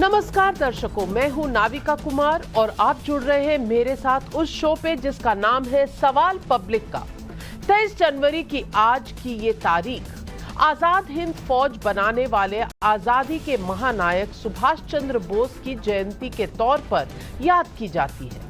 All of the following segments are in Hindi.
नमस्कार दर्शकों, मैं हूं नाविका कुमार और आप जुड़ रहे हैं मेरे साथ उस शो पे जिसका नाम है सवाल पब्लिक का। 23 जनवरी की आज की ये तारीख आजाद हिंद फौज बनाने वाले आजादी के महानायक सुभाष चंद्र बोस की जयंती के तौर पर याद की जाती है।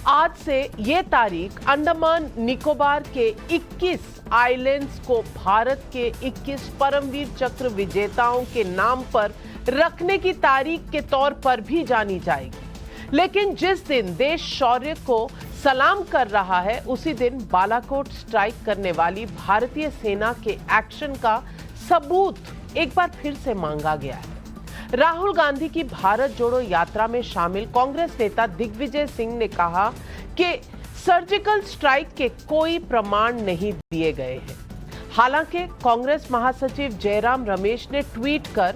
आज से ये तारीख अंडमान निकोबार के 21 आइलैंड्स को भारत के 21 परमवीर चक्र विजेताओं के नाम पर रखने की तारीख के तौर पर भी जानी जाएगी। लेकिन जिस दिन देश शौर्य को सलाम कर रहा है, उसी दिन बालाकोट स्ट्राइक करने वाली भारतीय सेना के एक्शन का सबूत एक बार फिर से मांगा गया है। राहुल गांधी की भारत जोड़ो यात्रा में शामिल कांग्रेस नेता दिग्विजय सिंह ने कहा कि सर्जिकल स्ट्राइक के कोई प्रमाण नहीं दिए गए हैं। हालांकि कांग्रेस महासचिव जयराम रमेश ने ट्वीट कर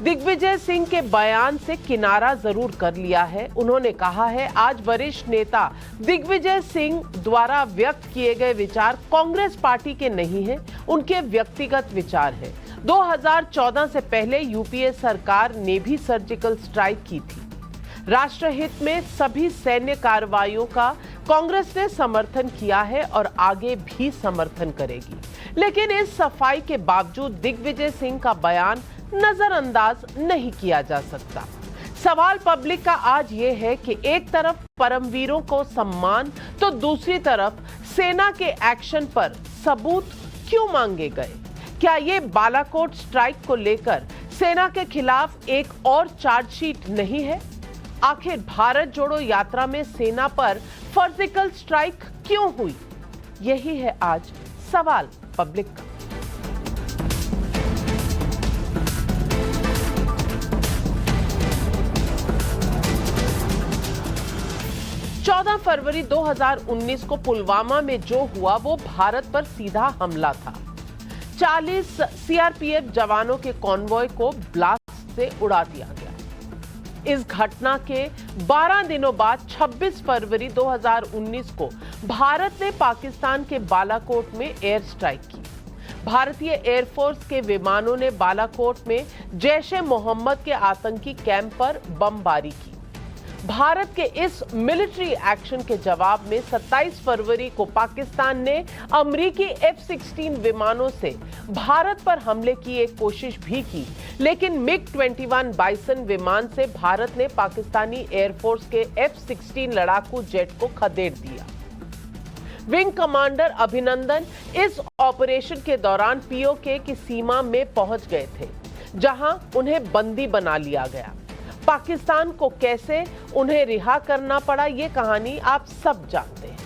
दिग्विजय सिंह के बयान से किनारा जरूर कर लिया है। उन्होंने कहा है, आज वरिष्ठ नेता दिग्विजय सिंह द्वारा व्यक्त किए गए विचार कांग्रेस पार्टी के नहीं हैं, उनके व्यक्तिगत विचार हैं। 2014 से पहले यूपीए सरकार ने भी सर्जिकल स्ट्राइक की थी। राष्ट्रहित में सभी सैन्य कार्रवाइयों का कांग्रेस ने समर्थन किया है और आगे भी समर्थन करेगी। लेकिन इस सफाई के बावजूद दिग्विजय सिंह का बयान नजरअंदाज नहीं किया जा सकता। सवाल पब्लिक का आज ये है कि एक तरफ परमवीरों को सम्मान तो दूसरी तरफ सेना के एक्शन पर सबूत क्यों मांगे गए? क्या ये बालाकोट स्ट्राइक को लेकर सेना के खिलाफ एक और चार्जशीट नहीं है? आखिर भारत जोड़ो यात्रा में सेना पर सर्जिकल स्ट्राइक क्यों हुई? यही है आज सवाल पब्लिक का। फरवरी 2019 को पुलवामा में जो हुआ वो भारत पर सीधा हमला था। 40 सीआरपीएफ जवानों के कॉन्वॉय को ब्लास्ट से उड़ा दिया गया। इस घटना के 12 दिनों बाद 26 फरवरी 2019 को भारत ने पाकिस्तान के बालाकोट में एयर स्ट्राइक की। भारतीय एयरफोर्स के विमानों ने बालाकोट में जैश-ए-मोहम्मद के आतंकी कैंप पर बमबारी की। भारत के इस मिलिट्री एक्शन के जवाब में 27 फरवरी को पाकिस्तान ने अमेरिकी F-16 विमानों से भारत पर हमले की एक कोशिश भी की, लेकिन MiG-21 बाइसन विमान से भारत ने पाकिस्तानी एयरफोर्स के F-16 लड़ाकू जेट को खदेड़ दिया। विंग कमांडर अभिनंदन इस ऑपरेशन के दौरान पीओके की सीमा में पहुंच गए थे, जहां उन्हें बंदी बना लिया गया। पाकिस्तान को कैसे उन्हें रिहा करना पड़ा, ये कहानी आप सब जानते हैं।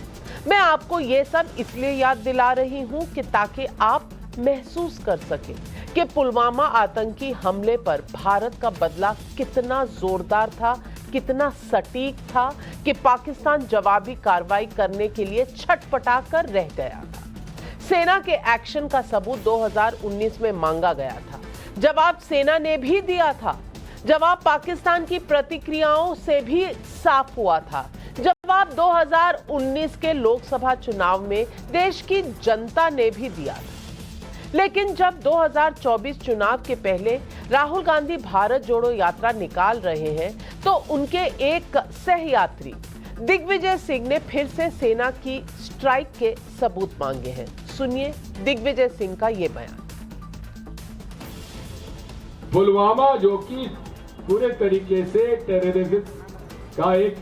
मैं आपको ये सब इसलिए याद दिला रही हूं कि ताकि आप महसूस कर सकें कि पुलवामा आतंकी हमले पर भारत का बदला कितना जोरदार था, कितना सटीक था कि पाकिस्तान जवाबी कार्रवाई करने के लिए छटपटा कर रह गया था। सेना के एक्शन का सबूत 2019 में मांगा गया था। जवाब सेना ने भी दिया था। जवाब पाकिस्तान की प्रतिक्रियाओं से भी साफ हुआ था। जवाब 2019 के लोकसभा चुनाव में देश की जनता ने भी दिया था। लेकिन जब 2024 चुनाव के पहले राहुल गांधी भारत जोड़ो यात्रा निकाल रहे हैं, तो उनके एक सहयात्री दिग्विजय सिंह ने फिर से सेना की स्ट्राइक के सबूत मांगे हैं। सुनिए दिग्विजय सिंह का ये बयान। पुलवामा जो कि पूरे तरीके से टेररिज्म का एक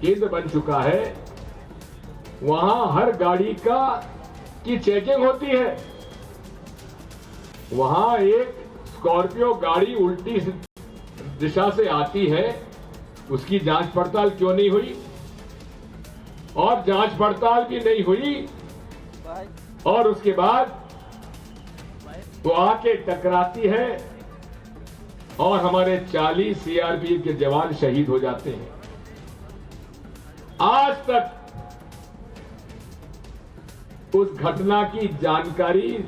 केंद्र बन चुका है, वहां हर गाड़ी की चेकिंग होती है। वहां एक स्कॉर्पियो गाड़ी उल्टी दिशा से आती है, उसकी जांच पड़ताल क्यों नहीं हुई? और जांच पड़ताल भी नहीं हुई और उसके बाद वो आके टकराती है और हमारे 40 सीआरपीएफ के जवान शहीद हो जाते हैं। आज तक उस घटना की जानकारी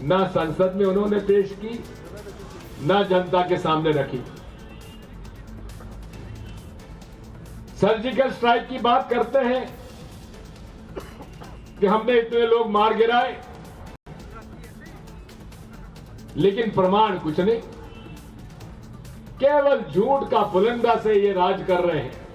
न संसद में उन्होंने पेश की, न जनता के सामने रखी। सर्जिकल स्ट्राइक की बात करते हैं कि हमने इतने लोग मार गिराए, लेकिन प्रमाण कुछ नहीं। केवल झूठ का पुलिंदा से ये राज कर रहे हैं।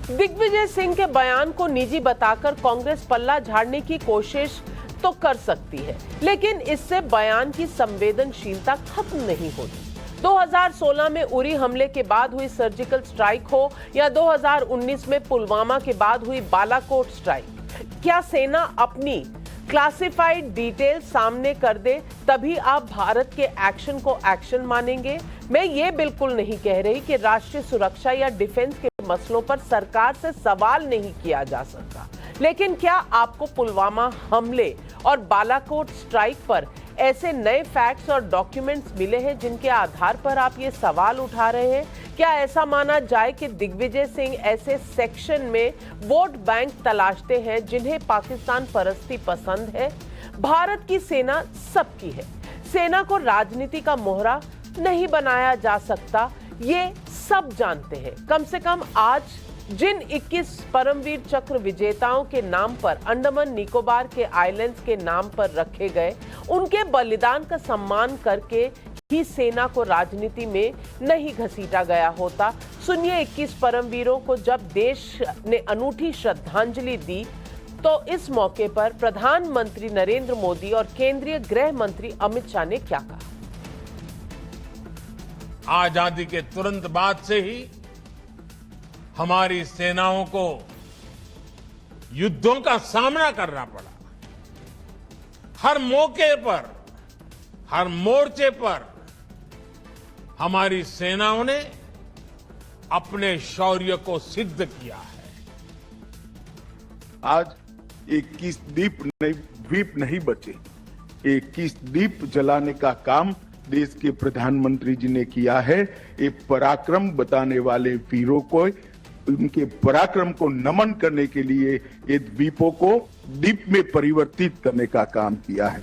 दिग्विजय सिंह के बयान को निजी बताकर कांग्रेस पल्ला झाड़ने की कोशिश तो कर सकती है, लेकिन इससे बयान की संवेदनशीलता खत्म नहीं होती। 2016 में उरी हमले के बाद हुई सर्जिकल स्ट्राइक हो या 2019 में पुलवामा के बाद हुई बालाकोट स्ट्राइक, क्या सेना अपनी क्लासिफाइड डिटेल सामने कर दे तभी आप भारत के एक्शन को एक्शन मानेंगे? मैं ये बिल्कुल नहीं कह रही कि राष्ट्रीय सुरक्षा या डिफेंस के मसलों पर सरकार से सवाल नहीं किया जा सकता, लेकिन क्या आपको पुलवामा हमले और बालाकोट स्ट्राइक पर ऐसे नए फैक्ट्स और डॉक्यूमेंट्स मिले हैं जिनके आधार पर आप ये सवाल उठा रहे हैं? क्या ऐसा माना जाए कि दिग्विजय सिंह ऐसे सेक्शन में वोट बैंक तलाशते हैं जिन्हें पाकिस्तान परस्ती पसंद है? भारत की सेना सबकी है, सेना को राजनीति का मोहरा नहीं बनाया जा सकता, ये सब जानते हैं। कम से कम आज जिन 21 परमवीर चक्र विजेताओं के नाम पर अंडमान निकोबार के आइलैंड्स के नाम पर रखे गए, उनके बलिदान का सम्मान करके ही सेना को राजनीति में नहीं घसीटा गया होता। सुनिए 21 परमवीरों को जब देश ने अनूठी श्रद्धांजलि दी तो इस मौके पर प्रधानमंत्री नरेंद्र मोदी और केंद्रीय गृह मंत्री अमित शाह ने क्या कहा। आजादी के तुरंत बाद से ही हमारी सेनाओं को युद्धों का सामना करना पड़ा। हर मौके पर, हर मोर्चे पर हमारी सेनाओं ने अपने शौर्य को सिद्ध किया है। आज 21 द्वीप नहीं बचे। 21 द्वीप जलाने का काम देश के प्रधानमंत्री जी ने किया है। एक पराक्रम बताने वाले वीरों को, उनके पराक्रम को नमन करने के लिए ये द्वीपों को द्वीप में परिवर्तित करने का काम किया है।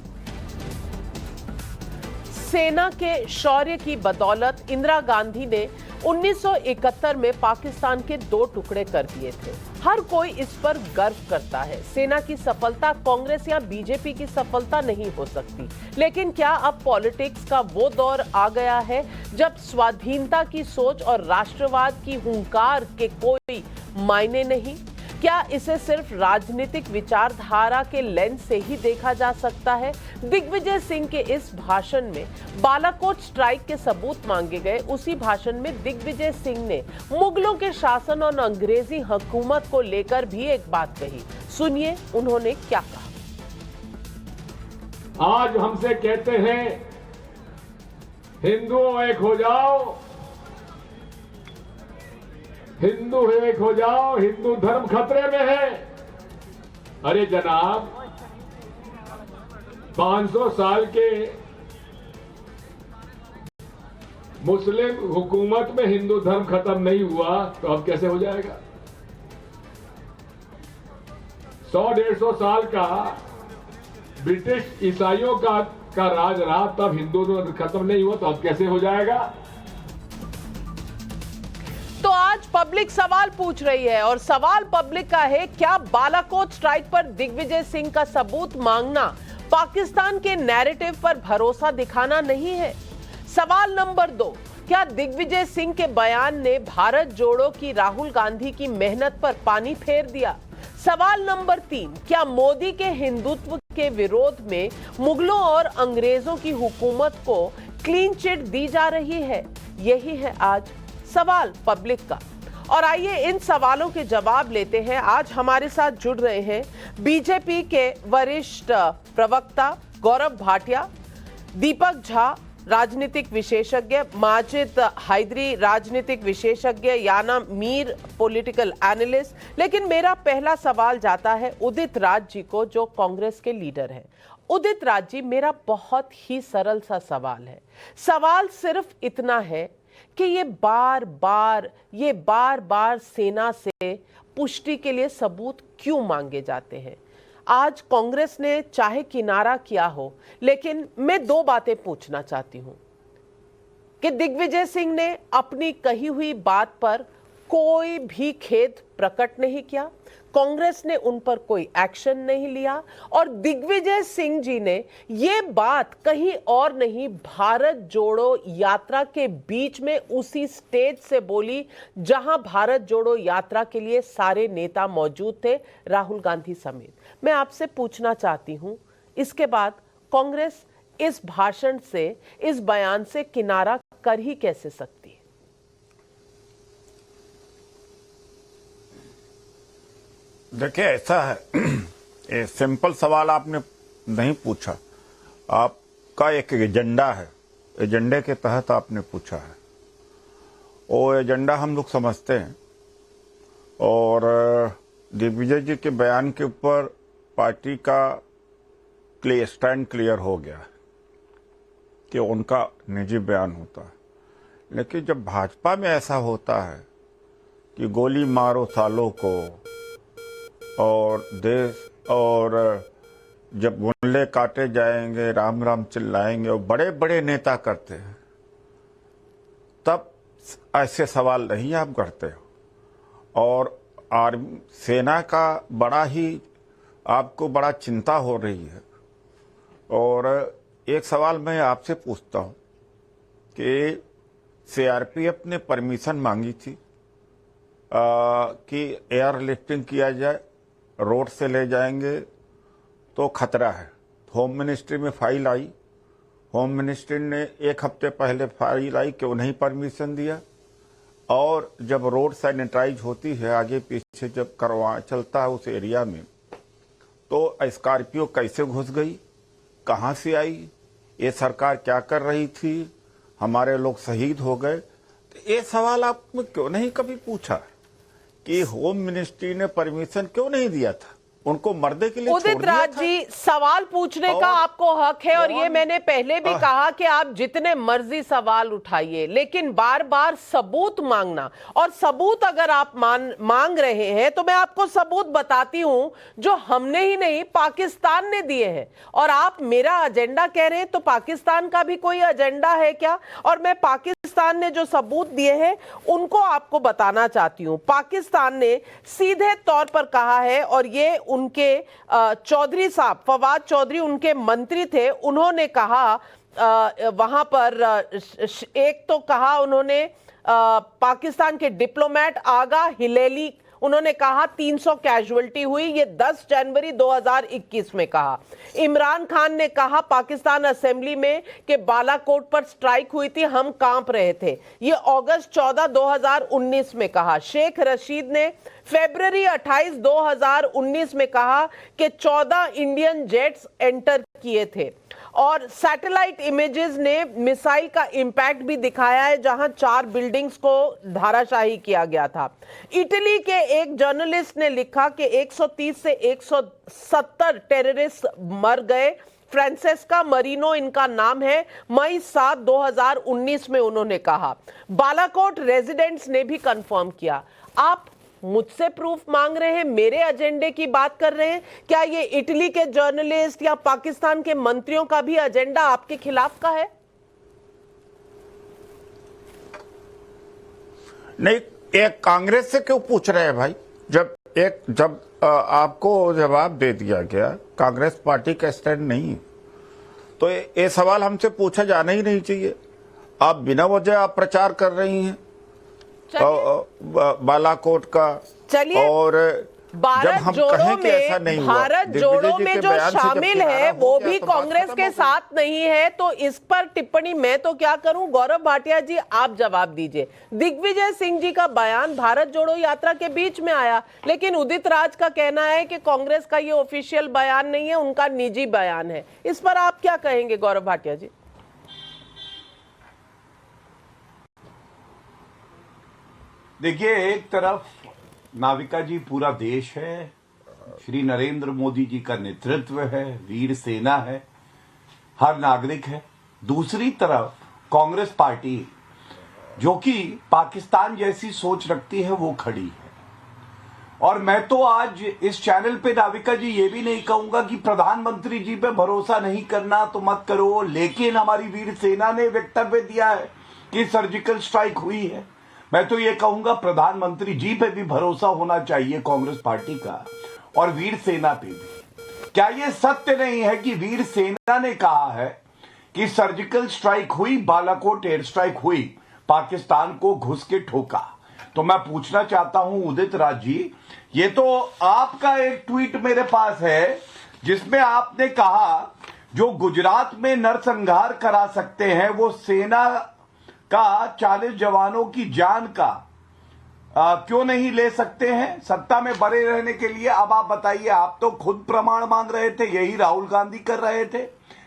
सेना के शौर्य की बदौलत इंदिरा गांधी ने 1971 में पाकिस्तान के 2 टुकड़े कर दिए थे। हर कोई इस पर गर्व करता है। सेना की सफलता कांग्रेस या बीजेपी की सफलता नहीं हो सकती, लेकिन क्या अब पॉलिटिक्स का वो दौर आ गया है जब स्वाधीनता की सोच और राष्ट्रवाद की हुंकार के कोई मायने नहीं? क्या इसे सिर्फ राजनीतिक विचारधारा के लेंस से ही देखा जा सकता है? दिग्विजय सिंह के इस भाषण में बालाकोट स्ट्राइक के सबूत मांगे गए। उसी भाषण में दिग्विजय सिंह ने मुगलों के शासन और अंग्रेजी हुकूमत को लेकर भी एक बात कही। सुनिए उन्होंने क्या कहा। आज हमसे कहते हैं हिंदुओं एक हो जाओ, हिंदू एक हो जाओ, हिंदू धर्म खतरे में है। अरे जनाब, 500 साल के मुस्लिम हुकूमत में हिंदू धर्म खत्म नहीं हुआ तो अब कैसे हो जाएगा? 100-150 साल का ब्रिटिश ईसाइयों का राज रहा, तब हिंदू धर्म खत्म नहीं हुआ तो अब कैसे हो जाएगा? तो आज पब्लिक सवाल पूछ रही है और सवाल पब्लिक का है, क्या बालाकोट स्ट्राइक पर दिग्विजय सिंह का सबूत मांगना पाकिस्तान के नैरेटिव पर भरोसा दिखाना नहीं है? सवाल नंबर 2, क्या दिग्विजय सिंह के बयान ने भारत जोड़ो की राहुल गांधी की मेहनत पर पानी फेर दिया? सवाल नंबर 3, क्या मोदी के हिंदुत्व के विरोध में मुगलों और अंग्रेजों की हुकूमत को क्लीन चिट दी जा रही है? यही है आज सवाल पब्लिक का। और आइए इन सवालों के जवाब लेते हैं। आज हमारे साथ जुड़ रहे हैं बीजेपी के वरिष्ठ प्रवक्ता गौरव भाटिया, दीपक झा राजनीतिक विशेषज्ञ, माजिद हैदरी राजनीतिक विशेषज्ञ, याना मीर पॉलिटिकल एनालिस्ट। लेकिन मेरा पहला सवाल जाता है उदित राज जी को, जो कांग्रेस के लीडर हैं। उदित राज जी, मेरा बहुत ही सरल सा सवाल है। सवाल सिर्फ इतना है कि ये बार बार सेना से पुष्टि के लिए सबूत क्यों मांगे जाते हैं? आज कांग्रेस ने चाहे किनारा किया हो, लेकिन मैं 2 बातें पूछना चाहती हूं कि दिग्विजय सिंह ने अपनी कही हुई बात पर कोई भी खेद प्रकट नहीं किया, कांग्रेस ने उन पर कोई एक्शन नहीं लिया और दिग्विजय सिंह जी ने ये बात कहीं और नहीं, भारत जोड़ो यात्रा के बीच में उसी स्टेज से बोली जहां भारत जोड़ो यात्रा के लिए सारे नेता मौजूद थे, राहुल गांधी समेत। मैं आपसे पूछना चाहती हूं, इसके बाद कांग्रेस इस भाषण से, इस बयान से किनारा कर ही कैसे सकती है? देखिए, ऐसा है, ये सिंपल सवाल आपने नहीं पूछा। आपका एक एजेंडा है, एजेंडे के तहत आपने पूछा है। वो एजेंडा हम लोग समझते हैं और दिग्विजय जी के बयान के ऊपर पार्टी का स्टैंड क्लियर हो गया कि उनका निजी बयान होता है। लेकिन जब भाजपा में ऐसा होता है कि गोली मारो सालों को और देश, और जब गुंडे काटे जाएंगे राम राम चिल्लाएंगे और बड़े बड़े नेता करते हैं, तब ऐसे सवाल नहीं आप करते हो। और आर्मी सेना का बड़ा ही आपको बड़ा चिंता हो रही है। और एक सवाल मैं आपसे पूछता हूं कि सीआरपीएफ ने परमिशन मांगी थी कि एयर लिफ्टिंग किया जाए, रोड से ले जाएंगे तो खतरा है। होम मिनिस्ट्री में फाइल आई, होम मिनिस्ट्री ने एक हफ्ते पहले फाइल आई कि उन्हें परमिशन दिया। और जब रोड सैनिटाइज होती है, आगे पीछे जब चलता है उस एरिया में, तो स्कॉर्पियो कैसे घुस गई, कहां से आई, ये सरकार क्या कर रही थी, हमारे लोग शहीद हो गए। तो ये सवाल आपने क्यों नहीं कभी पूछा कि होम मिनिस्ट्री ने परमिशन क्यों नहीं दिया था, उनको मर्दे के लिए छोड़ दिया उदित राज था? जी, सवाल पूछने का आपको हक है और ये मैंने पहले भी कहा कि आप जितने मर्जी सवाल उठाइए, लेकिन बार बार सबूत मांगना, और सबूत अगर आप मांग रहे हैं तो मैं आपको सबूत बताती हूं जो हमने ही नहीं पाकिस्तान ने दिए हैं। और आप मेरा एजेंडा कह रहे हैं, तो पाकिस्तान का भी कोई एजेंडा है क्या? और मैं पाकिस्तान ने जो सबूत दिए हैं उनको आपको बताना चाहती हूं। पाकिस्तान ने सीधे तौर पर कहा है, और ये उनके चौधरी साहब, फवाद चौधरी उनके मंत्री थे, उन्होंने कहा वहां पर एक तो कहा उन्होंने, पाकिस्तान के डिप्लोमेट आगा हिलेली, उन्होंने कहा 300 कैजुअल्टी हुई, ये 10 जनवरी 2021 में कहा। इमरान खान ने कहा पाकिस्तान असेंबली में कि बालाकोट पर स्ट्राइक हुई थी, हम कांप रहे थे, ये अगस्त 14 2019 में कहा। शेख रशीद ने फरवरी 28 2019 में कहा कि 14 इंडियन जेट्स एंटर किए थे। और सैटेलाइट इमेजेस ने मिसाइल का इंपैक्ट भी दिखाया है, जहां 4 बिल्डिंग्स को धराशायी किया गया था। इटली के एक जर्नलिस्ट ने लिखा कि 130 से 170 टेररिस्ट मर गए। फ्रांसेस्का मरीनो इनका नाम है, मई 7 2019 में उन्होंने कहा। बालाकोट रेजिडेंट्स ने भी कंफर्म किया। आप मुझसे प्रूफ मांग रहे हैं, मेरे एजेंडे की बात कर रहे हैं, क्या ये इटली के जर्नलिस्ट या पाकिस्तान के मंत्रियों का भी एजेंडा आपके खिलाफ का है? नहीं, एक कांग्रेस से क्यों पूछ रहे हैं भाई? जब आपको जवाब दे दिया गया, कांग्रेस पार्टी का स्टैंड नहीं, तो ये सवाल हमसे पूछा जाना ही नहीं चाहिए। आप बिना वजह आप प्रचार कर रही हैं बालाकोट का। चलिए, और जब हम कहें कि ऐसा नहीं हुआ, भारत जोड़ो में जो शामिल है वो भी कांग्रेस के साथ नहीं है, तो इस पर टिप्पणी मैं तो क्या करूं? गौरव भाटिया जी, आप जवाब दीजिए। दिग्विजय सिंह जी का बयान भारत जोड़ो यात्रा के बीच में आया, लेकिन उदित राज का कहना है कि कांग्रेस का ये ऑफिशियल बयान नहीं है, उनका निजी बयान है। इस पर आप क्या कहेंगे गौरव भाटिया जी? देखिए, एक तरफ नाविका जी पूरा देश है, श्री नरेंद्र मोदी जी का नेतृत्व है, वीर सेना है, हर नागरिक है। दूसरी तरफ कांग्रेस पार्टी जो कि पाकिस्तान जैसी सोच रखती है वो खड़ी है। और मैं तो आज इस चैनल पे नाविका जी ये भी नहीं कहूंगा कि प्रधानमंत्री जी पे भरोसा नहीं करना तो मत करो, लेकिन हमारी वीर सेना ने वक्तव्य दिया है कि सर्जिकल स्ट्राइक हुई है। मैं तो ये कहूंगा प्रधानमंत्री जी पे भी भरोसा होना चाहिए कांग्रेस पार्टी का, और वीर सेना पे भी। क्या ये सत्य नहीं है कि वीर सेना ने कहा है कि सर्जिकल स्ट्राइक हुई, बालाकोट एयर स्ट्राइक हुई, पाकिस्तान को घुस के ठोका? तो मैं पूछना चाहता हूं उदित राज जी, ये तो आपका एक ट्वीट मेरे पास है जिसमें आपने कहा जो गुजरात में नरसंहार करा सकते हैं वो सेना का 40 जवानों की जान का क्यों नहीं ले सकते हैं सत्ता में बने रहने के लिए? अब आप बताइए, आप तो खुद प्रमाण मांग रहे थे, यही राहुल गांधी कर रहे थे।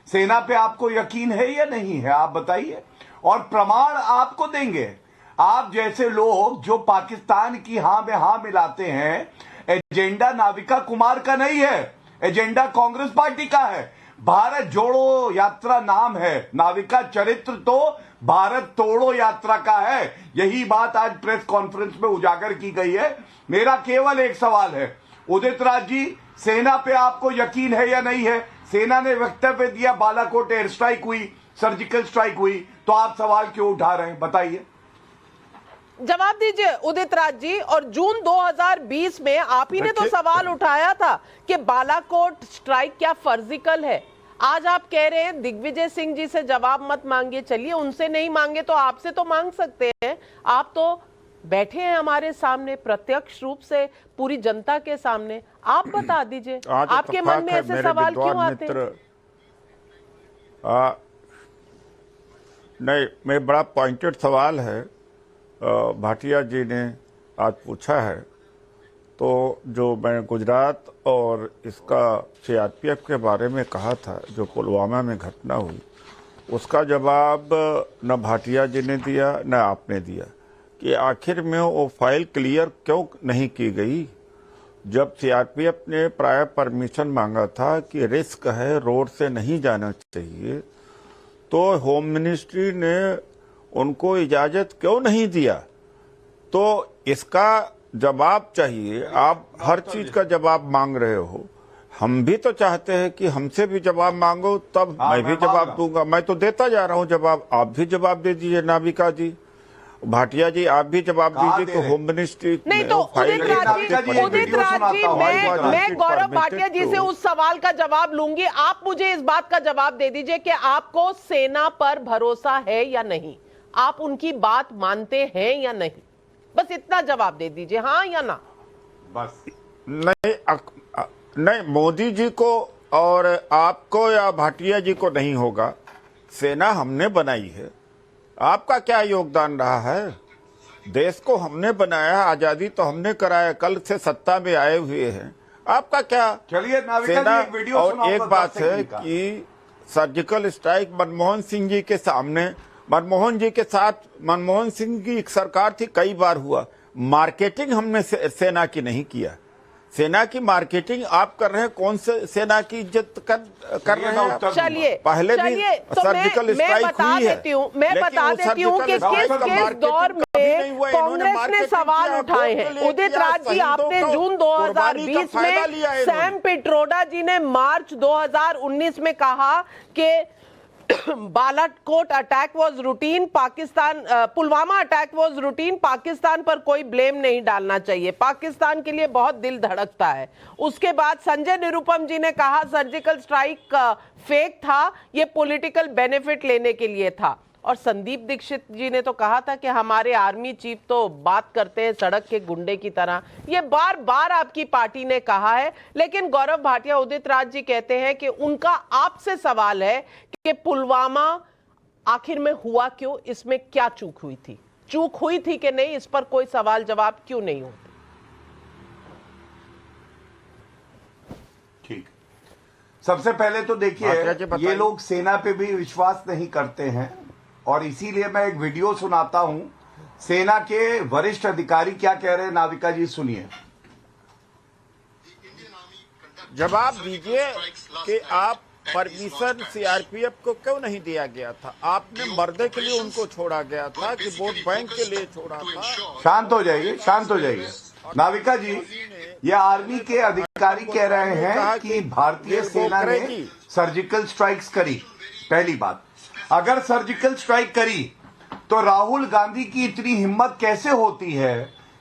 सेना पे आपको यकीन है या नहीं है, आप बताइए, और प्रमाण आपको देंगे। आप जैसे लोग जो पाकिस्तान की हां में हां मिलाते हैं, एजेंडा नाविका कुमार का नहीं है, एजेंडा कांग्रेस पार्टी का है। भारत जोड़ो यात्रा नाम है, नाविका चरित्र तो भारत तोड़ो यात्रा का है। यही बात आज प्रेस कॉन्फ्रेंस में उजागर की गई है। मेरा केवल एक सवाल है उदित राज जी, सेना पे आपको यकीन है या नहीं है? सेना ने वक्तव्य दिया बालाकोट एयर स्ट्राइक हुई, सर्जिकल स्ट्राइक हुई, तो आप सवाल क्यों उठा रहे हैं, बताइए। जवाब दीजिए उदित राज जी। और जून 2020 में आप ही ने तो सवाल उठाया था कि बालाकोट स्ट्राइक क्या फर्जिकल है। आज आप कह रहे हैं दिग्विजय सिंह जी से जवाब मत मांगिए। चलिए, उनसे नहीं मांगे तो आपसे तो मांग सकते हैं। आप तो बैठे हैं हमारे सामने प्रत्यक्ष रूप से, पूरी जनता के सामने। आप बता दीजिए आपके मन में ऐसे सवाल क्यों आते हैं? नहीं, मैं बड़ा पॉइंटेड सवाल है भाटिया जी ने आज पूछा है। तो जो मैं गुजरात और इसका सीआरपीएफ के बारे में कहा था, जो पुलवामा में घटना हुई, उसका जवाब न भाटिया जी ने दिया न आपने दिया कि आखिर में वो फाइल क्लियर क्यों नहीं की गई। जब सीआरपीएफ ने प्रायर परमिशन मांगा था कि रिस्क है, रोड से नहीं जाना चाहिए, तो होम मिनिस्ट्री ने उनको इजाजत क्यों नहीं दिया? तो इसका जवाब चाहिए। आप हर चीज का जवाब मांग रहे हो, हम भी तो चाहते हैं कि हमसे भी जवाब मांगो, तब मैं भी जवाब दूंगा। मैं तो देता जा रहा हूं जवाब, आप भी जवाब दे दीजिए। नाविका जी, भाटिया जी, आप भी जवाब दीजिए कि होम मिनिस्ट्री नहीं तो उदित राज जी, मैं गौरव भाटिया जी से उस सवाल का जवाब लूंगी। आप मुझे इस बात का जवाब दे दीजिए कि आपको सेना पर भरोसा है या नहीं, आप उनकी बात मानते हैं या नहीं, बस इतना जवाब दे दीजिए, हाँ या ना। बस नहीं, मोदी जी को और आपको या भाटिया जी को नहीं होगा। सेना हमने बनाई है, आपका क्या योगदान रहा है? देश को हमने बनाया, आजादी तो हमने कराया, कल से सत्ता में आए हुए हैं, आपका क्या? चलिए सेना। एक वीडियो और एक बात है कि सर्जिकल स्ट्राइक मनमोहन सिंह जी के सामने, मनमोहन जी के साथ मनमोहन सिंह की सरकार थी, कई बार हुआ। मार्केटिंग हमने सेना की नहीं किया। सेना की मार्केटिंग आप कर रहे हैं, कौन से सेना की इज्जत कर रहे हैं? चलिए पहले भी तो सर्जिकल स्ट्राइक हुई है। मैं बता देती हूँ कि किस दौर में कांग्रेस ने सवाल उठाए हैं। उदित राज जी, आपने जून 2020 में सैम पिट्रोडा जी ने मार्च 2019 में कहा कि Balakot attack was routine, Pakistan Pulwama attack was routine, Pakistan पर कोई ब्लेम नहीं डालना चाहिए, पाकिस्तान के लिए बहुत दिल धड़कता है। उसके बाद संजय निरुपम जी ने कहा सर्जिकल स्ट्राइक फेक था, ये पॉलिटिकल बेनिफिट लेने के लिए था। और संदीप दीक्षित जी ने तो कहा था कि हमारे आर्मी चीफ तो बात करते हैं सड़क के गुंडे की तरह। ये बार बार आपकी पार्टी ने कहा है, लेकिन गौरव भाटिया, उदित राज जी कहते हैं कि उनका आपसे सवाल है कि पुलवामा आखिर में हुआ क्यों, इसमें क्या चूक हुई थी, चूक हुई थी कि नहीं, इस पर कोई सवाल जवाब क्यों नहीं होते? ठीक, सबसे पहले तो देखिए, ये लोग सेना पे भी विश्वास नहीं करते हैं, और इसीलिए मैं एक वीडियो सुनाता हूं। सेना के वरिष्ठ अधिकारी क्या कह रहे हैं, नाविका जी सुनिए। जवाब दीजिए कि आप परमिशन सीआरपीएफ को क्यों नहीं दिया गया था? आपने मर्दे के लिए उनको छोड़ा गया था कि वोट बैंक के लिए छोड़ा था? शांत हो जाइए, शांत हो जाइए। नाविका जी, ये आर्मी के अधिकारी कह रहे हैं कि भारतीय सेना ने सर्जिकल स्ट्राइक्स करी। पहली बात, अगर सर्जिकल स्ट्राइक करी तो राहुल गांधी की इतनी हिम्मत कैसे होती है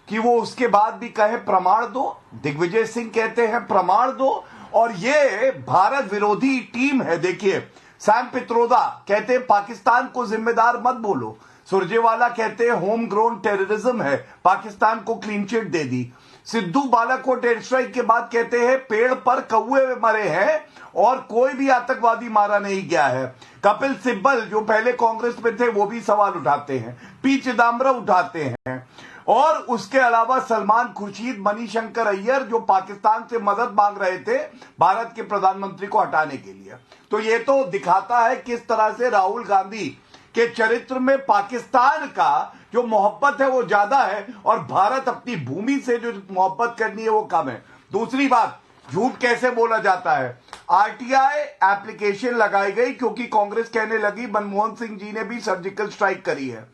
कि वो उसके बाद भी कहे प्रमाण दो? दिग्विजय सिंह कहते हैं प्रमाण दो, और ये भारत विरोधी टीम है। देखिए, सैम पित्रोदा कहते हैं पाकिस्तान को जिम्मेदार मत बोलो, सुरजेवाला कहते हैं होम ग्रोन टेररिज्म है, पाकिस्तान को क्लीन चिट दे दी। सिद्धू बालाकोट एयर स्ट्राइक के बाद कहते हैं पेड़ पर कौवे मरे हैं और कोई भी आतंकवादी मारा नहीं गया है। कपिल सिब्बल जो पहले कांग्रेस में थे वो भी सवाल उठाते हैं, पी चिदम्बरम उठाते हैं, और उसके अलावा सलमान खुर्शीद, मणिशंकर अय्यर जो पाकिस्तान से मदद मांग रहे थे भारत के प्रधानमंत्री को हटाने के लिए। तो ये तो दिखाता है किस तरह से राहुल गांधी के चरित्र में पाकिस्तान का जो मोहब्बत है वो ज्यादा है और भारत अपनी भूमि से जो मोहब्बत करनी है वो कम है। दूसरी बात, झूठ कैसे बोला जाता है? आरटीआई एप्लीकेशन लगाई गई क्योंकि कांग्रेस कहने लगी मनमोहन सिंह जी ने भी सर्जिकल स्ट्राइक करी है,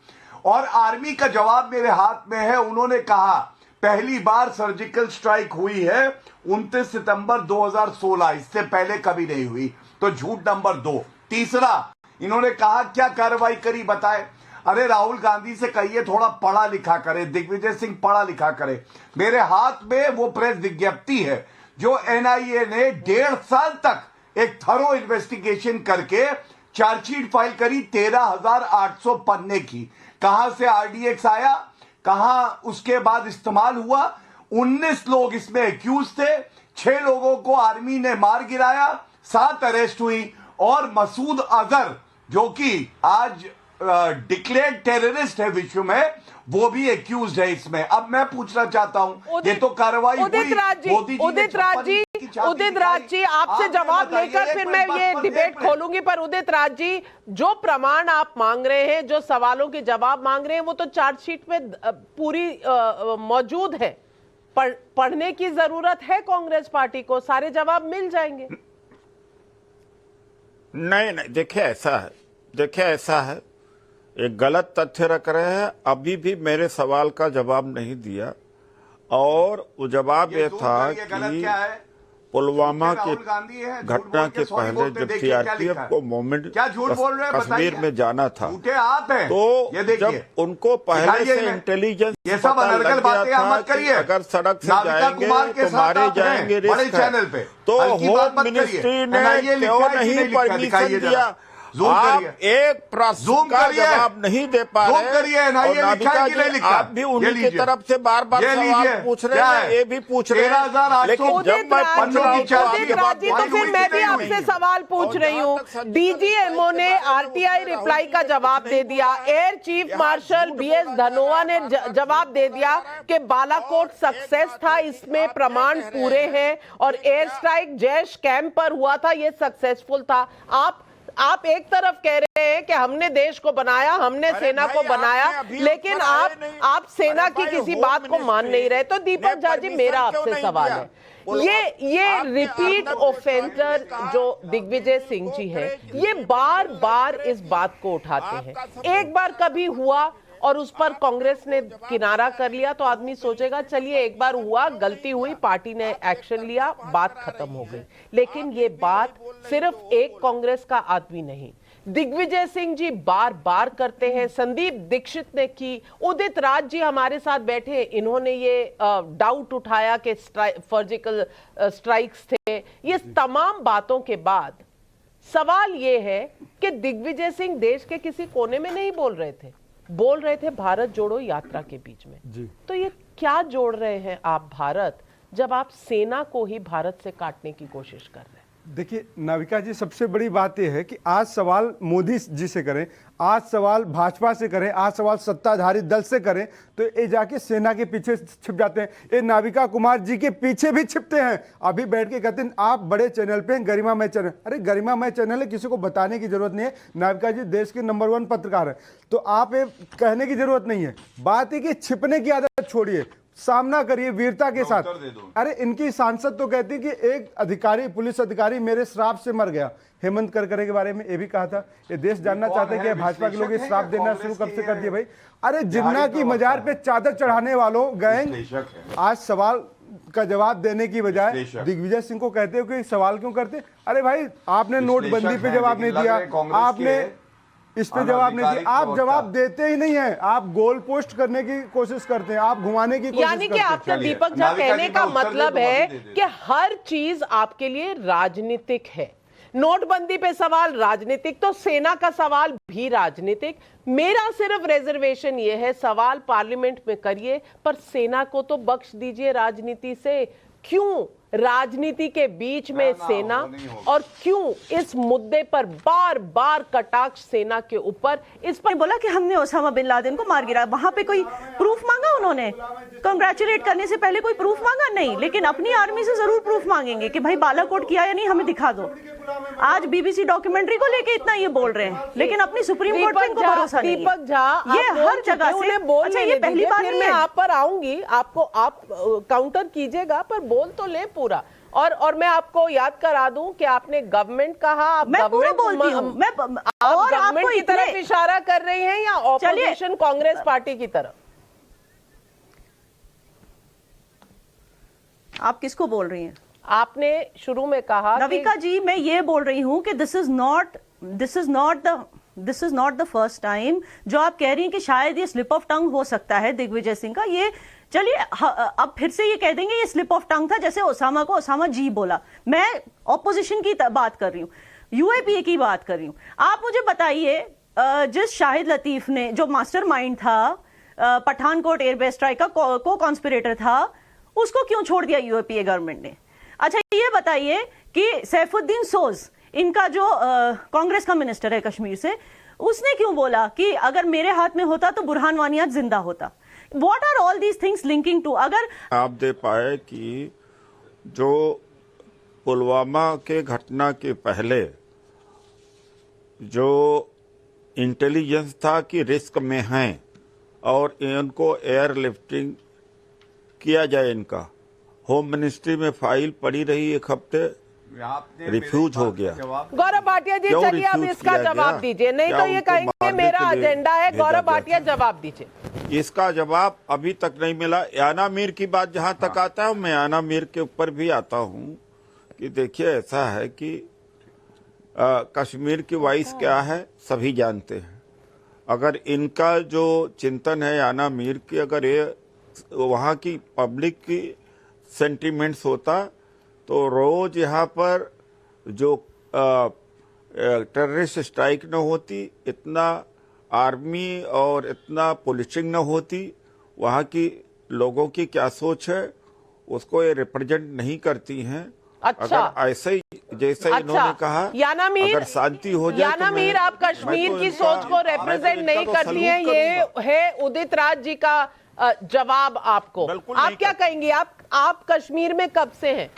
और आर्मी का जवाब मेरे हाथ में है। उन्होंने कहा पहली बार सर्जिकल स्ट्राइक हुई है 29 सितंबर 2016, इससे पहले कभी नहीं हुई। तो झूठ नंबर 2। तीसरा, इन्होंने कहा क्या कार्रवाई करी बताए? अरे राहुल गांधी से कहिए थोड़ा पढ़ा लिखा करे, दिग्विजय सिंह पढ़ा लिखा करे। मेरे हाथ में वो प्रेस विज्ञप्ति है जो एनआईए ने 1.5 साल तक एक थरो इन्वेस्टिगेशन करके चार्जशीट फाइल करी 13,800 पन्ने की। कहां से आरडीएक्स आया, कहां उसके बाद इस्तेमाल हुआ। 19 लोग इसमें एक्यूज थे, 6 लोगों को आर्मी ने मार गिराया, 7 अरेस्ट हुई, और मसूद अजहर जो कि आज डिक्लेयर्ड टेररिस्ट है विश्व में, वो भी एक्यूज है इसमें। अब मैं पूछना चाहता हूं, ये तो कार्रवाई उदित राज जी आपसे जवाब लेकर फिर मैं ये डिबेट खोलूंगी, पर उदित राज जी जो प्रमाण आप मांग रहे हैं, जो सवालों के जवाब मांग रहे हैं, वो तो चार्जशीट में पूरी मौजूद है। पढ़ने की जरूरत है कांग्रेस पार्टी को, सारे जवाब मिल जाएंगे। नहीं, देखिए ऐसा है, एक गलत तथ्य रख रहे हैं। अभी भी मेरे सवाल का जवाब नहीं दिया, और वो जवाब ये था कि पुलवामा की घटना के पहले जब सीआरपीएफ को मूवमेंट कश्मीर में जाना था, तो जब उनको पहले से इंटेलिजेंस पता लग गया था कि अगर सड़क से जाएंगे तो मारे जाएंगे, रिस्क है, तो होम मिनिस्ट्री ने क्यों नहीं परमिशन दिया? आप एक प्रश्न का जवाब नहीं दे पा रहे, और नाविका जी आप भी उन्हीं की तरफ से बार बार सवाल पूछ रहे हैं, ये भी पूछ रहे हैं, लेकिन जब मैं पूछ रहा हूं तो फिर मैं भी आपसे सवाल पूछ रही हूँ। डीजीएमओ ने आरटीआई रिप्लाई का जवाब दे दिया, air chief marshal BS Dhanoa ने जवाब दे दिया कि बालाकोट सक्सेस था, इसमें प्रमाण पूरे हैं, और एयर स्ट्राइक जैश कैंप पर हुआ था, ये सक्सेसफुल था। आप एक तरफ कह रहे हैं कि हमने देश को बनाया, हमने सेना को बनाया, लेकिन आप सेना की किसी बात को मान नहीं रहे। तो दीपक झा जी, मेरा आपसे सवाल है, ये रिपीट ऑफेंडर जो दिग्विजय सिंह जी है, ये बार बार इस बात को उठाते हैं। एक बार कभी हुआ और उस पर कांग्रेस ने किनारा कर लिया तो आदमी सोचेगा चलिए एक बार हुआ, गलती हुई, पार्टी ने एक्शन लिया, बात खत्म हो गई। लेकिन ये बात सिर्फ एक कांग्रेस का आदमी नहीं, दिग्विजय सिंह जी बार बार करते हैं, संदीप दीक्षित ने की, उदित राज जी हमारे साथ बैठे, इन्होंने ये डाउट उठाया कि सर्जिकल स्ट्राइक्स थे। ये तमाम बातों के बाद सवाल ये है कि दिग्विजय सिंह देश के किसी कोने में नहीं बोल रहे थे भारत जोड़ो यात्रा के बीच में जी। तो ये क्या जोड़ रहे हैं आप भारत, जब आप सेना को ही भारत से काटने की कोशिश कर रहे हैं? देखिए नाविका जी, सबसे बड़ी बात यह है कि आज सवाल मोदी जी से करें, आज सवाल भाजपा से करें, आज सवाल सत्ताधारी दल से करें, तो ये जाके सेना के पीछे छिप जाते हैं। ये नाविका कुमार जी के पीछे भी छिपते हैं। अभी बैठ के कहते हैं आप बड़े चैनल पे हैं, गरिमामय चैनल। अरे गरिमामय चैनल है, किसी को बताने की जरूरत नहीं है। नाविका जी देश के नंबर 1 पत्रकार है, तो आप ये कहने की जरूरत नहीं है। बात है कि छिपने की आदत छोड़िए, सामना करिए वीरता के साथ। अरे इनकी सांसद तो कहती है कि एक अधिकारी, पुलिस अधिकारी मेरे श्राप से मर गया। हेमंत करकरे के बारे में ये भी कहा था। ये देश जानना चाहते हैं कि भाजपा के लोग ये श्राप देना शुरू कब से कर दिए भाई? अरे जिन्ना की मजार पे चादर चढ़ाने वालों गैंग आज सवाल का जवाब देने की बजाय दिग्विजय सिंह को कहते हो कि सवाल क्यों करते? अरे भाई आपने नोटबंदी पे जवाब नहीं दिया, आपने इस पे जवाब नहीं दिया। आप जवाब देते ही नहीं है, आप गोल पोस्ट करने की कोशिश करते हैं, आप घुमाने की कोशिश यानी कि आपका चलिए, दीपक झा नाविका कहने जी का का उत्तर मतलब दे, तो है बाकी दे देते। कि हर चीज आपके लिए राजनीतिक है। नोटबंदी पे सवाल राजनीतिक, तो सेना का सवाल भी राजनीतिक। मेरा सिर्फ रिजर्वेशन ये है, सवाल पार्लियामेंट में करिए पर सेना को तो बख्श दीजिए राजनीति से। क्यों राजनीति के बीच में सेना, वो नहीं होगा। और क्यों इस मुद्दे पर बार बार कटाक्ष सेना के ऊपर? इस पर बोला कि हमने ओसामा बिन लादेन को मार गिराया, वहां पे कोई प्रूफ मांगा उन्होंने? कंग्रेचुलेट करने से पहले कोई प्रूफ मांगा? नहीं, लेकिन अपनी आर्मी से जरूर प्रूफ मांगेंगे कि भाई बालाकोट किया या नहीं, हमें दिखा दो। आज बीबीसी डॉक्यूमेंट्री को लेके इतना ये बोल रहे हैं, लेकिन अपनी सुप्रीम कोर्ट पे इनको भरोसा नहीं है। दीपक झा, ये हर जगह से अच्छा, ये पहली बार फिर नहीं मैं है। आप पर आऊंगी, आपको आप काउंटर कीजिएगा, पर बोल तो ले पूरा। और मैं आपको याद करा दूं कि आपने गवर्नमेंट कहा, आप मैं पूरा बोलती हूं, मैं और आपको गवर्नमेंट की तरफ इशारा कर रही हैं या ऑपोजिशन कांग्रेस पार्टी की तरफ? आप किसको बोल रही हैं? आपने शुरू में कहा रविका जी, मैं ये बोल रही हूं कि this is not the first time जो आप कह रही हैं कि शायद ये स्लिप ऑफ टंग हो सकता है दिग्विजय सिंह का। ये चलिए अब फिर से ये कह देंगे ये स्लिप ऑफ टंग था, जैसे ओसामा को ओसामा जी बोला। मैं ऑपोजिशन की बात कर रही हूँ, यूएपीए की बात कर रही हूँ। आप मुझे बताइए, जिस शाहिद लतीफ ने, जो मास्टरमाइंड था पठानकोट एयरबेस स्ट्राइक का को कॉन्स्पिरेटर था, उसको क्यों छोड़ दिया यूएपीए गवर्नमेंट ने? अच्छा ये बताइए कि सैफुद्दीन सोज, इनका जो कांग्रेस का मिनिस्टर है कश्मीर से, उसने क्यों बोला कि अगर मेरे हाथ में होता तो बुरहान वानी आज जिंदा होता? What are all these things linking to? अगर आप दे पाए कि जो पुलवामा के घटना के पहले जो इंटेलिजेंस था कि रिस्क में हैं और इनको एयरलिफ्टिंग किया जाए, इनका होम मिनिस्ट्री में फाइल पड़ी रही, एक हफ्ते आपने रिफ्यूज हो गया। गौरव भाटिया जी, क्यों चलिए अब रिफ्यूज इसका किया जवाब गया? दीजिए, नहीं क्या तो ये उनको कहेंगे मारने मेरा के लिए एजेंडा है। भेजा गौरव गया भाटिया था? जवाब दीजिए। इसका जवाब अभी तक नहीं मिला। याना मीर की बात जहां तक आता है, मैं याना मीर के ऊपर भी आता हूं कि देखिए ऐसा है कि कश्मीर की वॉइस क्या है सभी जानते हैं। अगर इनका जो चिंतन है याना मीर की, अगर ये वहां की पब्लिक की सेंटिमेंट्स होता तो रोज यहाँ पर जो टेररिस्ट स्ट्राइक न होती, इतना आर्मी और इतना पुलिसिंग न होती। वहाँ की लोगों की क्या सोच है उसको ये रिप्रेजेंट नहीं करती हैं। अच्छा, अगर ऐसे ही जैसे इन्होंने कहा, याना मीर, अगर शांति हो जाए याना तो मीर आप कश्मीर की सोच को रिप्रेजेंट नहीं करती हैं, ये है उदित राज जी का जवाब आपको। बिल्कुल आप नहीं क्या कहेंगी? आप कश्मीर में कब से हैं?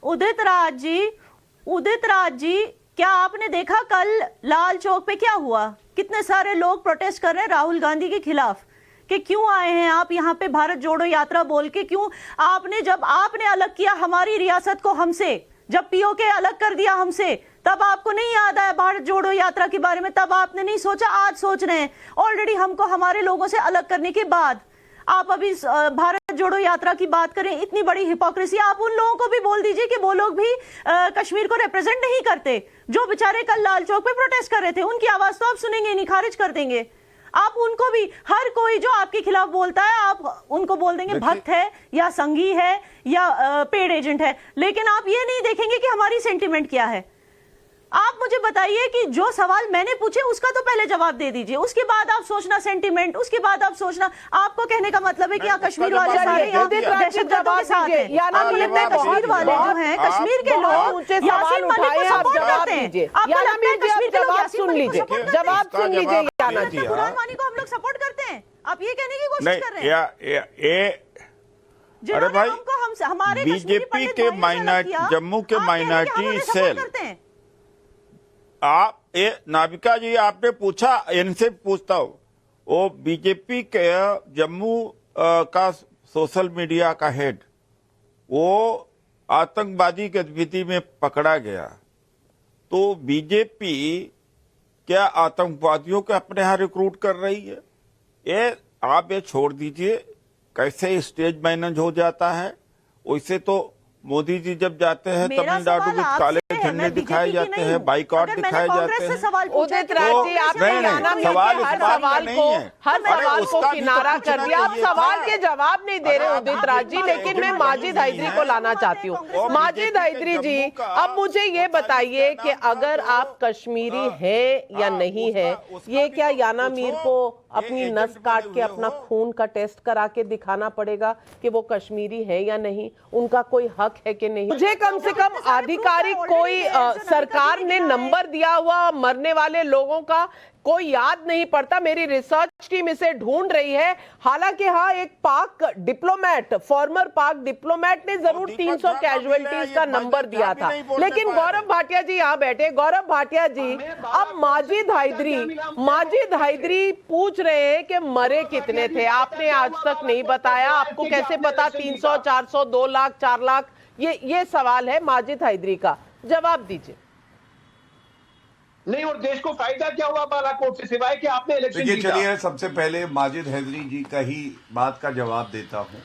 उदित राज जी, क्या आपने देखा कल लाल चौक पे क्या हुआ? कितने सारे लोग प्रोटेस्ट कर रहे हैं राहुल गांधी के खिलाफ कि क्यों आए हैं आप यहाँ पे भारत जोड़ो यात्रा बोल के? क्यों आपने, जब आपने अलग किया हमारी रियासत को हमसे, जब पीओके अलग कर दिया हमसे, तब आपको नहीं याद आया भारत जोड़ो यात्रा के बारे में? तब आपने नहीं सोचा, आज सोच रहे हैं। ऑलरेडी हमको हमारे लोगों से अलग करने के बाद आप अभी भारत जोड़ो यात्रा की बात करें, इतनी बड़ी हिपोक्रेसी। आप उन लोगों को भी बोल दीजिए कि वो लोग भी कश्मीर को रिप्रेजेंट नहीं करते, जो बेचारे कल लाल चौक पे प्रोटेस्ट कर रहे थे। उनकी आवाज तो आप सुनेंगे नहीं, खारिज कर देंगे आप उनको भी। हर कोई जो आपके खिलाफ बोलता है आप उनको बोल देंगे भक्त है या संघी है या पेड एजेंट है, लेकिन आप ये नहीं देखेंगे कि हमारी सेंटिमेंट क्या है। आप मुझे बताइए कि जो सवाल मैंने पूछे उसका तो पहले जवाब दे दीजिए, उसके बाद आप सोचना सेंटिमेंट, उसके बाद आप सोचना। आपको कहने का मतलब है कि यहाँ कश्मीर वाले सारे यहाँ दहशतगर्दों के साथ हैं। आपको लगता है कश्मीर वाले जो हैं, कश्मीर के लोग यासीन मलिक को सपोर्ट करते हैं? आपको लगता है कश्मीर के लोग यासीन मलिक को सपोर्ट करते हैं? जवाब सुन लीजिए याना जी। बुरहान वानी को हम लोग सपोर्ट करते हैं? आप ये कहने की कोशिश कर रहे हैं? अरे भाई, हमारे बीजेपी के माइनॉरिटी, जम्मू के माइनॉरिटी सेल, आप नाविका जी आपने पूछा, इनसे पूछता हूँ, वो बीजेपी के जम्मू का सोशल मीडिया का हेड, वो आतंकवादी गतिविधि में पकड़ा गया, तो बीजेपी क्या आतंकवादियों को अपने यहाँ रिक्रूट कर रही है? ये आप ये छोड़ दीजिए, कैसे स्टेज मैनेज हो जाता है, वैसे तो मोदी जी जब जाते हैं मेरा तमिलनाडु सवाल में आपसे काले है, झंडे मैं दिखाए बीजेपी की जाते नहीं हैं, हूं। बाइकआउट अगर मैंने दिखाए कांग्रेस जाते से हैं। सवाल पूछा है उदित कि राज जी, कांग्रेस आपने से ज्ञाना सवाल मिल सवाल के इस हर बात का सवाल नहीं को है। हर अरे सवाल को उसका भी तो किनारा कर पूछना दिया। आप चाहिए सवाल था। के जवाब नहीं दे रहे अरे उदित आप राज जी, बीजेपी लेकिन के मैं जम्मू माजिद नहीं हैदरी है। को लाना चाहती हूँ। और माजिद बीजेपी के हैदरी जी, जम्मू का अब मुझे ये वो बताइए तारीख कि का नाम था अगर जो, आप कश्मीरी हैं या नहीं उसका है, उसका ये भी क्या तो याना पूछो। मीर को ये अपनी एजेंट नस बने काट के हुए अपना हो। खून का टेस्ट करा के दिखाना पड़ेगा कि वो कश्मीरी है या नहीं, उनका कोई हक है कि नहीं? मुझे कम से कम आधिकारिक कोई सरकार ने नंबर दिया हुआ मरने वाले लोगों का कोई याद नहीं पड़ता। मेरी रिसर्च टीम इसे ढूंढ रही है। हालांकि हाँ, एक पाक डिप्लोमेट, फॉर्मर पाक डिप्लोमेट ने जरूर 300 कैजुअलिटीज का नंबर दिया था, लेकिन गौरव भाटिया जी यहाँ बैठे। गौरव भाटिया जी, अब माजिद हैदरी पूछ रहे हैं कि मरे कितने थे, आपने आज तक नहीं बताया। आपको कैसे पता 300, 400, 2 लाख, 4 लाख? ये सवाल है माजिद हैदरी का, जवाब दीजिए। नहीं, और देश को फायदा क्या हुआ बालाकोट से, सिवाय कि आपने इलेक्शन देखिए, जीता? चलिए सबसे पहले माजिद हैदरी जी का ही बात का जवाब देता हूं।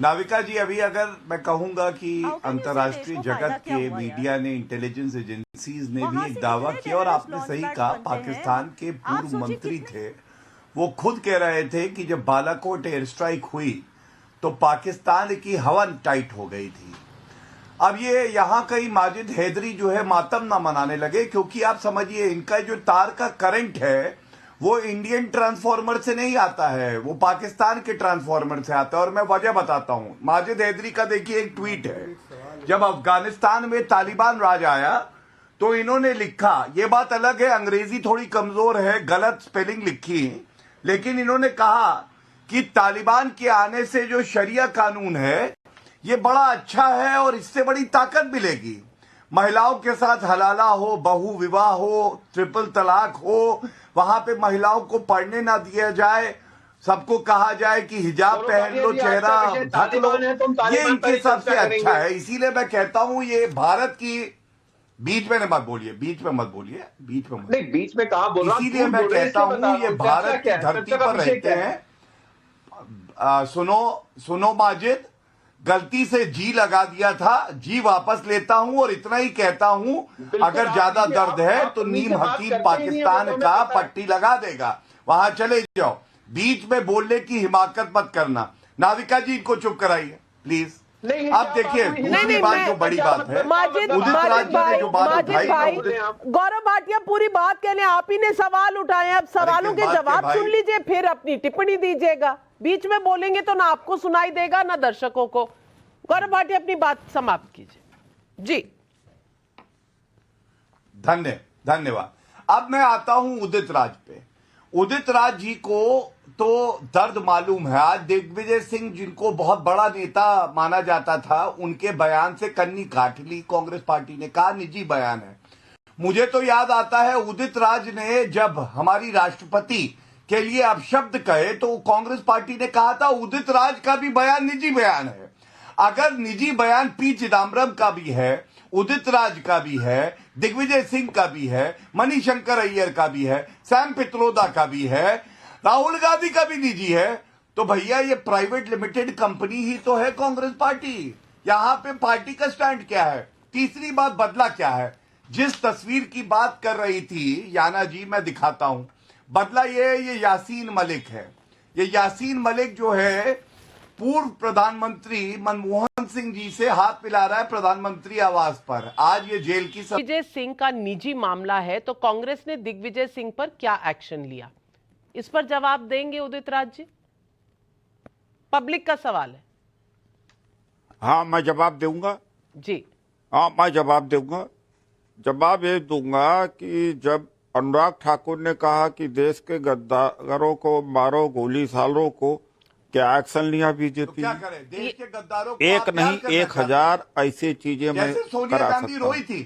नाविका जी, अभी अगर मैं कहूंगा कि अंतर्राष्ट्रीय जगत के मीडिया ने, इंटेलिजेंस एजेंसीज ने भी एक दावा किया, और आपने सही कहा, पाकिस्तान के पूर्व मंत्री थे, वो खुद कह रहे थे कि जब बालाकोट एयर स्ट्राइक हुई तो पाकिस्तान की हवा टाइट हो गई थी। अब ये यहां कहीं माजिद हैदरी जो है मातम ना मनाने लगे, क्योंकि आप समझिए, इनका जो तार का करंट है वो इंडियन ट्रांसफार्मर से नहीं आता है, वो पाकिस्तान के ट्रांसफार्मर से आता है। और मैं वजह बताता हूं। माजिद हैदरी का देखिए एक ट्वीट है, जब अफगानिस्तान में तालिबान राज आया तो इन्होंने लिखा, ये बात अलग है, अंग्रेजी थोड़ी कमजोर है, गलत स्पेलिंग लिखी, लेकिन इन्होंने कहा कि तालिबान के आने से जो शरिया कानून है ये बड़ा अच्छा है और इससे बड़ी ताकत मिलेगी। महिलाओं के साथ हलाला हो, बहु विवाह हो, ट्रिपल तलाक हो, वहां पे महिलाओं को पढ़ने ना दिया जाए, सबको कहा जाए कि हिजाब पहन लो, चेहरा ढक लो, ये इनके हिसाब से अच्छा है। इसीलिए मैं कहता हूं, ये भारत की, बीच में मत बोलिए, बीच में मत बोलिए, बीच में मत, नहीं, बीच में कहा बोल रहा हूं, इसीलिए मैं कहता हूं ये भारत की धरती पर रहते हैं। सुनो माजिद, गलती से जी लगा दिया था, जी वापस लेता हूं, और इतना ही कहता हूं, अगर ज्यादा दर्द है तो नीम हकीम पाकिस्तान का पट्टी लगा देगा, वहां चले जाओ। बीच में बोलने की हिमाकत मत करना। नाविका जी, इनको चुप कराइए प्लीज। अब देखिए, दूसरी बात जो बड़ी बात है, माजिद उदित राज जी ने जो बात उठाई, गौरव भाटिया पूरी बात कहने, आप ही ने सवाल उठाए, अब सवालों के जवाब सुन लीजिए, फिर अपनी टिप्पणी दीजिएगा। बीच में बोलेंगे तो ना आपको सुनाई देगा ना दर्शकों को। गौरव भाटिया, अपनी बात समाप्त कीजिए जी। धन्यवाद। अब मैं आता हूं उदित राज पे। उदित राज जी को तो दर्द मालूम है। आज दिग्विजय सिंह, जिनको बहुत बड़ा नेता माना जाता था, उनके बयान से कन्नी काट ली कांग्रेस पार्टी ने, कहा निजी बयान है। मुझे तो याद आता है, उदित राज ने जब हमारी राष्ट्रपति के लिए अपशब्द कहे तो कांग्रेस पार्टी ने कहा था उदित राज का भी बयान निजी बयान है। अगर निजी बयान पी चिदम्बरम का भी है, उदित राज का भी है, दिग्विजय सिंह का भी है, मणिशंकर अय्यर का भी है, सैम पित्रोदा का भी है, राहुल गांधी का भी निजी है, तो भैया ये प्राइवेट लिमिटेड कंपनी ही तो है कांग्रेस पार्टी। यहां पे पार्टी का स्टैंड क्या है? तीसरी बात, बदला क्या है? जिस तस्वीर की बात कर रही थी याना जी, मैं दिखाता हूं। बदला ये यासीन मलिक है। ये यासीन मलिक जो है, पूर्व प्रधानमंत्री मनमोहन सिंह जी से हाथ मिला रहा है प्रधानमंत्री आवास पर। आज ये जेल की दिग्विजय सिंह का निजी मामला है, तो कांग्रेस ने दिग्विजय सिंह पर क्या एक्शन लिया, इस पर जवाब देंगे उदित राज जी? पब्लिक का सवाल है। हाँ, मैं जवाब दूंगा जी। हाँ, मैं जवाब दूंगा। जवाब ये दूंगा कि जब अनुराग ठाकुर ने कहा कि देश के गद्दारों को मारो, गोली सालों को, क्या एक्शन लिया बीजेपी? क्या करे? देश के गद्दारों को एक आप प्यार नहीं करना 1000 ऐसी चीजें मैं जैसे सोनिया करा गांधी सकता रोई हूं। थी,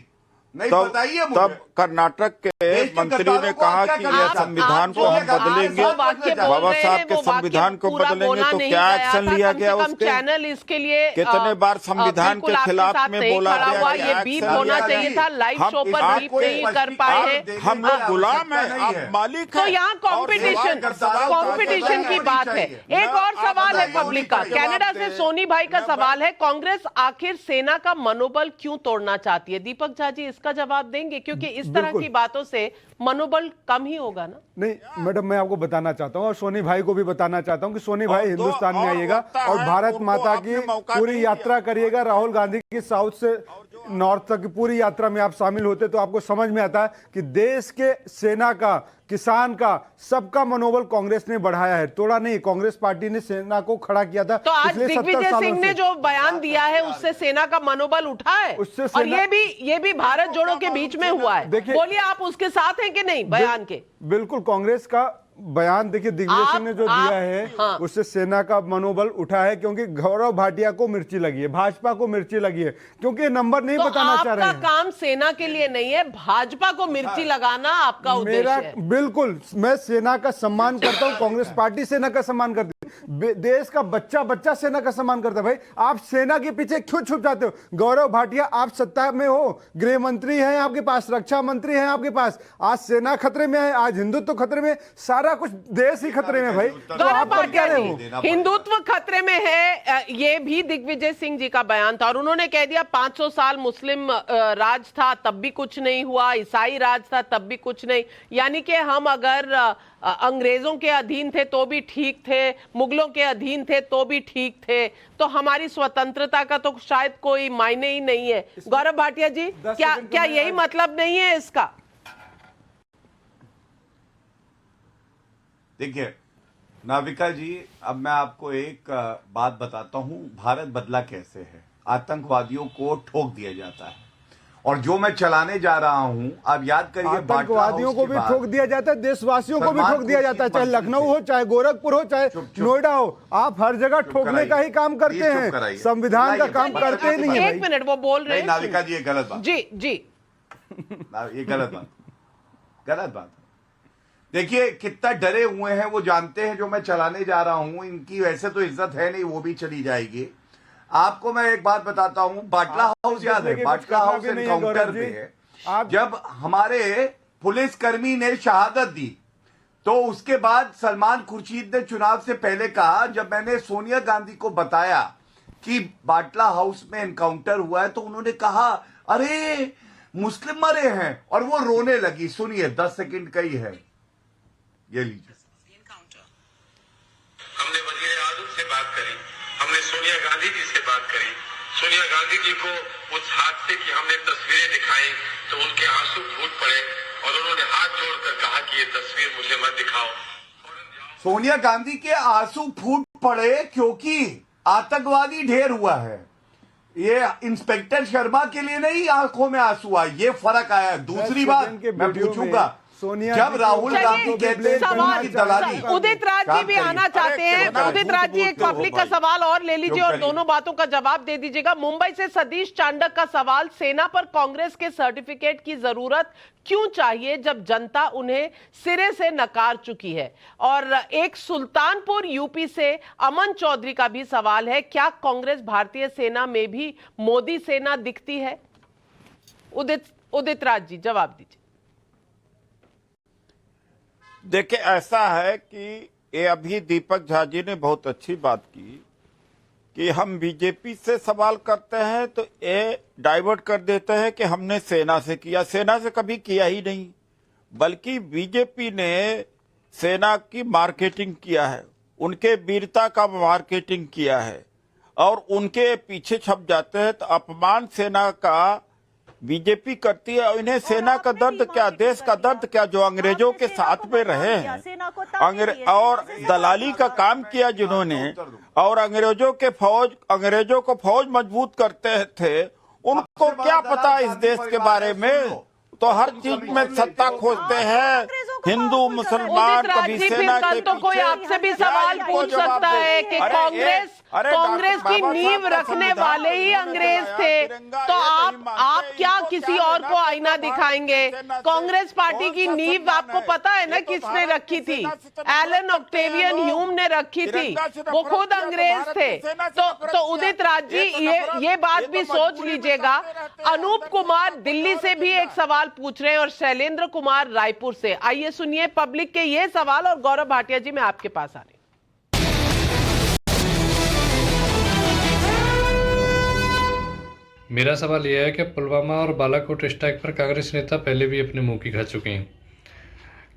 नहीं, तब बताइए मुझे। तब कर्नाटक के देश के मंत्री गद्दारों ने को कहा आप क्या कि करना ये चाहते हैं? संविधान को आप हम जो बदलेंगे, वाक्य बोल बाबा रहे साहब के संविधान को बदलेंगे, तो क्या एक्शन लिया गया उसके? चैनल इसके लिए कितने बार संविधान के खिलाफ में बोला गया, ये बीप होना चाहिए था, लाइव शो पर आप बीप नहीं कर पाए हैं। हम लोग गुलाम हैं, आप मालिक हैं। तो यहाँ कंपटीशन की बात है। एक और सवाल है पब्लिक का, कनाडा से सोनी भाई का सवाल है, कांग्रेस आखिर सेना का मनोबल क्यों तोड़ना चाहती है? दीपक झा जी इसका जवाब देंगे, क्योंकि इस तरह की बातों से मनोबल कम ही होगा ना। नहीं मैडम, मैं आपको बताना चाहता हूँ और सोनी भाई को भी बताना चाहता हूँ कि सोनी भाई हिंदुस्तान में आइएगा और भारत माता की पूरी यात्रा करिएगा। राहुल गांधी की साउथ से नॉर्थ तक की पूरी यात्रा में आप शामिल होते तो आपको समझ में आता है कि देश के सेना का, किसान का, सबका मनोबल कांग्रेस ने बढ़ाया है, तोड़ा नहीं। कांग्रेस पार्टी ने सेना को खड़ा किया था। तो आज दिग्विजय सिंह ने जो बयान दिया है उससे सेना का मनोबल उठा है, और ये भी भारत जोड़ो के बीच में हुआ है। बोलिए, आप उसके साथ हैं कि नहीं बयान के? बिल्कुल, कांग्रेस का बयान देखिए दिग्विजय सिंह ने जो दिया है, हाँ। उससे सेना का मनोबल उठा है, क्योंकि गौरव भाटिया को मिर्ची लगी है, भाजपा को मिर्ची लगी है, क्योंकि नंबर नहीं बताना चाह रहे हैं। आपका काम सेना के लिए नहीं है, भाजपा को मिर्ची लगाना आपका उद्देश्य है। बिल्कुल, मैं सेना का सम्मान करता हूं, कांग्रेस पार्टी सेना का सम्मान करती है, देश का बच्चा सेना का सम्मान करता है। भाई, आप सेना के पीछे क्यों छुप जाते हो? गौरव भाटिया, आप सत्ता में हो, गृह मंत्री हैं आपके पास, रक्षा मंत्री हैं आपके पास, आज सेना खतरे में है, आज हिंदुत्व खतरे में, सारा कुछ देश ही खतरे में। भाई, तो आप कर क्या रहे हो? हिंदुत्व खतरे में है, ये भी दिग्विजय सिंह जी का बयान था, और उन्होंने कह दिया 500 साल मुस्लिम राज था तब भी कुछ नहीं हुआ, ईसाई राज था तब भी कुछ नहीं, यानी कि हम अगर अंग्रेजों के अधीन थे तो भी ठीक थे, मुगलों के अधीन थे तो भी ठीक थे, तो हमारी स्वतंत्रता का तो शायद कोई मायने ही नहीं है। गौरव भाटिया जी, क्या यही मतलब नहीं है इसका? देखिए नाविका जी, अब मैं आपको एक बात बताता हूं, भारत बदला कैसे है। आतंकवादियों को ठोक दिया जाता है, और जो मैं चलाने जा रहा हूं, आप याद करिए, आतंकवादियों को भी ठोक दिया जाता है, देशवासियों को भी ठोक दिया जाता है, चाहे लखनऊ हो, चाहे गोरखपुर हो, चाहे नोएडा हो, आप हर जगह ठोकने का ही काम करते हैं, संविधान का काम करते ही नहीं है। एक मिनट, वो बोल रहे हैं। नाविका जी, ये गलत बात। जी ये गलत बात। देखिए कितना डरे हुए हैं, वो जानते हैं जो मैं चलाने जा रहा हूं, इनकी वैसे तो इज्जत है नहीं, वो भी चली जाएगी। आपको मैं एक बात बताता हूं, बाटला हाउस याद है? बाटला हाउस एनकाउंटर पे जब हमारे पुलिसकर्मी ने शहादत दी, तो उसके बाद सलमान खुर्शीद ने चुनाव से पहले कहा, जब मैंने सोनिया गांधी को बताया कि बाटला हाउस में एनकाउंटर हुआ है, तो उन्होंने कहा अरे मुस्लिम मरे हैं, और वो रोने लगी। सुनिए, 10 सेकंड का ही है, ये लीजिए। हमने वजीर आजम से बात करी, हमने सोनिया गांधी जी से बात करी। सोनिया गांधी जी को उस हादसे की हमने तस्वीरें दिखाई तो उनके आंसू फूट पड़े, और उन्होंने हाथ जोड़कर कहा कि ये तस्वीर मुझे मत दिखाओ। सोनिया गांधी के आंसू फूट पड़े क्योंकि आतंकवादी ढेर हुआ है। ये इंस्पेक्टर शर्मा के लिए नहीं आंखों में आंसू आए, ये फर्क आया। दूसरी बात मैं पूछूंगा, जब राहुल गांधी कहते हैं दलाली, उदित राज जी भी आना चाहते हैं। उदित राज जी, एक पब्लिक का सवाल और ले लीजिए और दोनों बातों का जवाब दे दीजिएगा। मुंबई से सतीश चांडक का सवाल, सेना पर कांग्रेस के सर्टिफिकेट की जरूरत क्यों चाहिए जब जनता उन्हें सिरे से नकार चुकी है? और एक सुल्तानपुर यूपी से अमन चौधरी का भी सवाल है, क्या कांग्रेस भारतीय सेना में भी मोदी सेना दिखती है? उदित राज जी जवाब दीजिए। देखिए, ऐसा है कि ये अभी दीपक झा जी ने बहुत अच्छी बात की कि हम बीजेपी से सवाल करते हैं तो ये डाइवर्ट कर देते हैं कि हमने सेना से किया। सेना से कभी किया ही नहीं, बल्कि बीजेपी ने सेना की मार्केटिंग किया है, उनके वीरता का मार्केटिंग किया है, और उनके पीछे छप जाते हैं। तो अपमान सेना का बीजेपी करती है, और इन्हें सेना का दर्द क्या, देश का दर्द क्या, जो अंग्रेजों के साथ में रहे हैं और दलाली का काम किया जिन्होंने, और अंग्रेजों को फौज मजबूत करते थे, उनको क्या पता इस देश के बारे में? तो हर चीज में सत्ता खोजते हैं, हिंदू मुसलमान, कभी सेना के तो कोई आपसे भी सवाल पूछ सकता है कि कांग्रेस की नींव रखने वाले ही अंग्रेज थे, तो आप क्या किसी और को आईना दिखाएंगे? कांग्रेस पार्टी की नींव आपको पता है ना किसने रखी थी? एलन ऑक्टेवियन ह्यूम ने रखी थी, वो खुद अंग्रेज थे। तो उदित राज जी, ये बात भी सोच लीजिएगा। अनूप कुमार दिल्ली से भी एक सवाल पूछ रहे हैं और शैलेंद्र कुमार रायपुर से। आइए सुनिए पब्लिक के ये सवाल, और गौरव भाटिया जी मैं आपके पास आ रही हूं। मेरा सवाल यह है कि पुलवामा और बालाकोट स्ट्राइक पर कांग्रेस नेता पहले भी अपने मुंह की खा चुके हैं।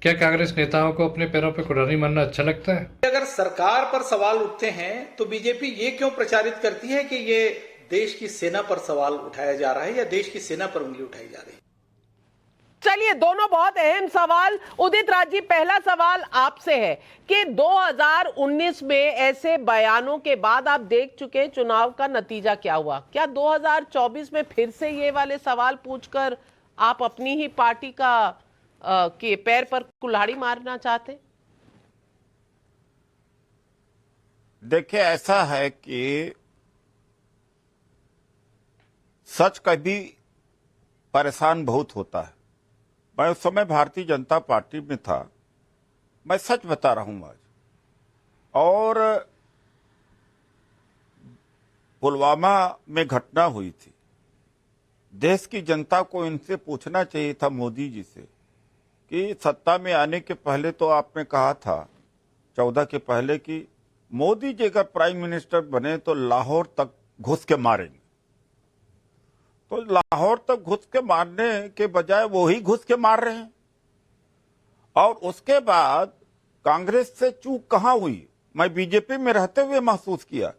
क्या कांग्रेस नेताओं को अपने पैरों पर कुल्हाड़ी मारना अच्छा लगता है? अगर सरकार पर सवाल उठते हैं तो बीजेपी ये क्यों प्रचारित करती है कि ये देश की सेना पर सवाल उठाया जा रहा है या देश की सेना पर उंगली उठाई जा रही है? चलिए, दोनों बहुत अहम सवाल। उदित राज जी, पहला सवाल आपसे है कि 2019 में ऐसे बयानों के बाद आप देख चुके चुनाव का नतीजा क्या हुआ। क्या 2024 में फिर से ये वाले सवाल पूछकर आप अपनी ही पार्टी के पैर पर कुल्हाड़ी मारना चाहते? देखिए, ऐसा है कि सच कभी परेशान बहुत होता है। मैं उस समय भारतीय जनता पार्टी में था, मैं सच बता रहा हूं आज। और पुलवामा में घटना हुई थी, देश की जनता को इनसे पूछना चाहिए था, मोदी जी से, कि सत्ता में आने के पहले तो आपने कहा था 14 के पहले कि मोदी जी अगर प्राइम मिनिस्टर बने तो लाहौर तक घुस के मारेंगे। तो लाहौर तक घुस के मारने के बजाय वो ही घुस के मार रहे हैं। और उसके बाद कांग्रेस से चूक कहां हुई, मैं बीजेपी में रहते हुए महसूस किया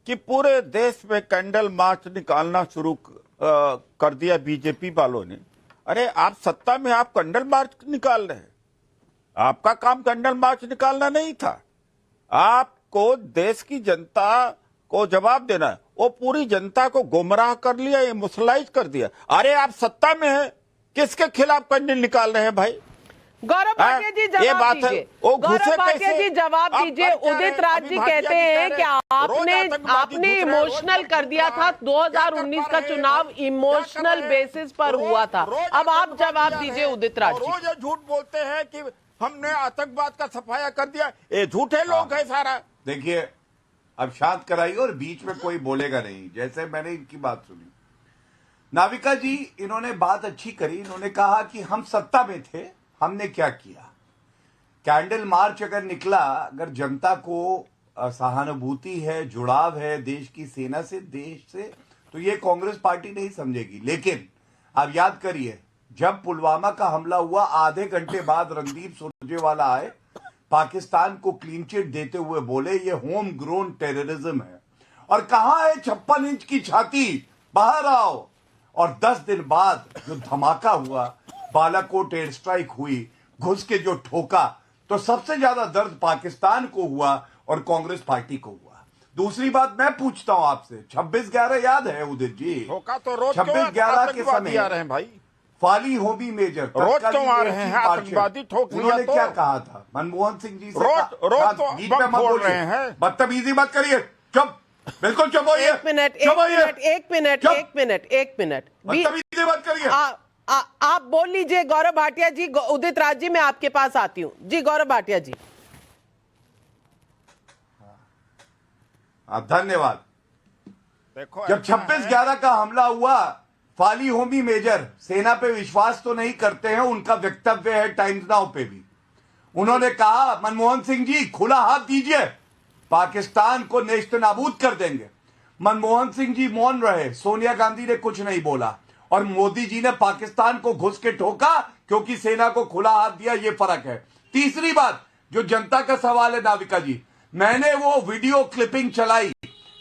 कि पूरे देश में कैंडल मार्च निकालना शुरू कर दिया बीजेपी वालों ने। अरे आप सत्ता में आप कैंडल मार्च निकाल रहे हैं, आपका काम कैंडल मार्च निकालना नहीं था। आपको देश की जनता को जवाब देना है। वो पूरी जनता को गुमराह कर लिया, ये मुसलाइज कर दिया। अरे आप सत्ता में हैं, किसके खिलाफ कैंडल निकाल रहे हैं भाई? गौरव भाटिया जी जवाब दीजिए। गौरव भाटिया जी जवाब दीजिए। उदित राज जी कहते हैं कि आपने इमोशनल कर दिया था, 2019 का चुनाव इमोशनल बेसिस पर हुआ था। अब आप जवाब दीजिए उदित राज जी। रोज झूठ बोलते हैं कि हमने आतंकवाद का सफाया कर दिया, ये झूठे लोग हैं सारा। देखिए, अब शांत कराइए और बीच में कोई बोलेगा नहीं। जैसे मैंने इनकी बात सुनी, नाविका जी इन्होंने बात अच्छी करी। इन्होंने कहा कि हम सत्ता में थे, हमने क्या किया। कैंडल मार्च अगर निकला, अगर जनता को सहानुभूति है, जुड़ाव है देश की सेना से, देश से, तो ये कांग्रेस पार्टी नहीं समझेगी। लेकिन आप याद करिए, जब पुलवामा का हमला हुआ, आधे घंटे बाद रणदीप सुरजेवाला आए, पाकिस्तान को क्लीन चिट देते हुए बोले ये होम ग्रोन टेररिज्म है। और कहां है 56 इंच की छाती, बाहर आओ। और 10 दिन बाद जो धमाका हुआ, बालाकोट एयर स्ट्राइक हुई, घुस के जो ठोका, तो सबसे ज्यादा दर्द पाकिस्तान को हुआ और कांग्रेस पार्टी को हुआ। दूसरी बात मैं पूछता हूं आपसे, 26/11 याद है उदित जी? ठोका तो रोज 26/11 के समय आ रहे हैं भाई, फाली होमी मेजर रोज तो आ रहे हैं आतंकवादी ठोक लिया। उन्होंने क्या कहा था मनमोहन सिंह जी से? रोज तो बीच में मत बोल बोलिए, रहे हैं, बदतमीजी मत करिए, चुप, बिल्कुल चुप होइए। एक मिनट बदतमीजी मत करिए। आप बोल लीजिए गौरव भाटिया जी। उदित राज जी मैं आपके पास आती हूँ जी। गौरव भाटिया जी, धन्यवाद। देखो, जब 26/11 का हमला हुआ, फाली होमी मेजर सेना पे विश्वास तो नहीं करते हैं, उनका वक्तव्य है टाइम्स नाउ पे भी। उन्होंने कहा मनमोहन सिंह जी खुला हाथ दीजिए, पाकिस्तान को नेस्तनाबूद कर देंगे। मनमोहन सिंह जी मौन रहे, सोनिया गांधी ने कुछ नहीं बोला, और मोदी जी ने पाकिस्तान को घुस के ठोका क्योंकि सेना को खुला हाथ दिया। ये फर्क है। तीसरी बात, जो जनता का सवाल है नाविका जी, मैंने वो वीडियो क्लिपिंग चलाई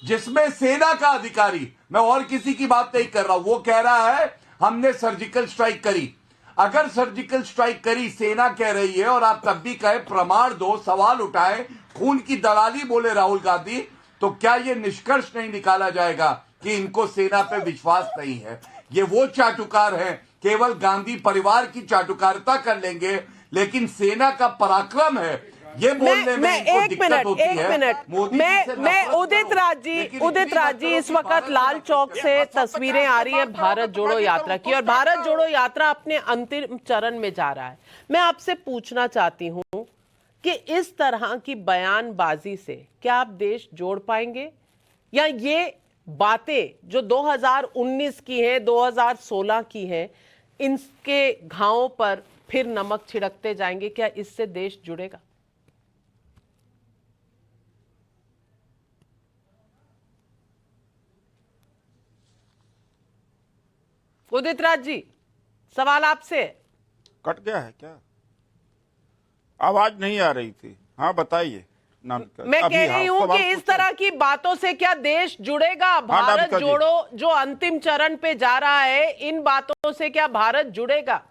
जिसमें सेना का अधिकारी, मैं और किसी की बात नहीं कर रहा हूं, वो कह रहा है हमने सर्जिकल स्ट्राइक करी। अगर सर्जिकल स्ट्राइक करी सेना कह रही है, और आप तब भी कहे प्रमाण दो, सवाल उठाए, खून की दलाली बोले राहुल गांधी, तो क्या ये निष्कर्ष नहीं निकाला जाएगा कि इनको सेना पे विश्वास नहीं है? ये वो चाटुकार हैं, केवल गांधी परिवार की चाटुकारिता कर लेंगे, लेकिन सेना का पराक्रम है ये बोलने में इनको दिक्कत होती है। मोदी जी से मैं नफरत उदित राज जी इस वक्त लाल चौक से तस्वीरें आ रही हैं भारत जोड़ो यात्रा की, और भारत जोड़ो यात्रा अपने अंतिम चरण में जा रहा है। मैं आपसे पूछना चाहती हूं कि इस तरह की बयानबाजी से क्या आप देश जोड़ पाएंगे, या ये बातें जो 2019 की हैं, 2016 की हैं, इनके घावों पर फिर नमक छिड़कते जाएंगे? क्या इससे देश जुड़ेगा? उदित राज जी, सवाल आपसे। कट गया है क्या? आवाज नहीं आ रही थी। हाँ बताइए। मैं कह रही हूं कि इस तरह की बातों से क्या देश जुड़ेगा? भारत जोड़ो जो अंतिम चरण पे जा रहा है, इन बातों से क्या भारत जुड़ेगा?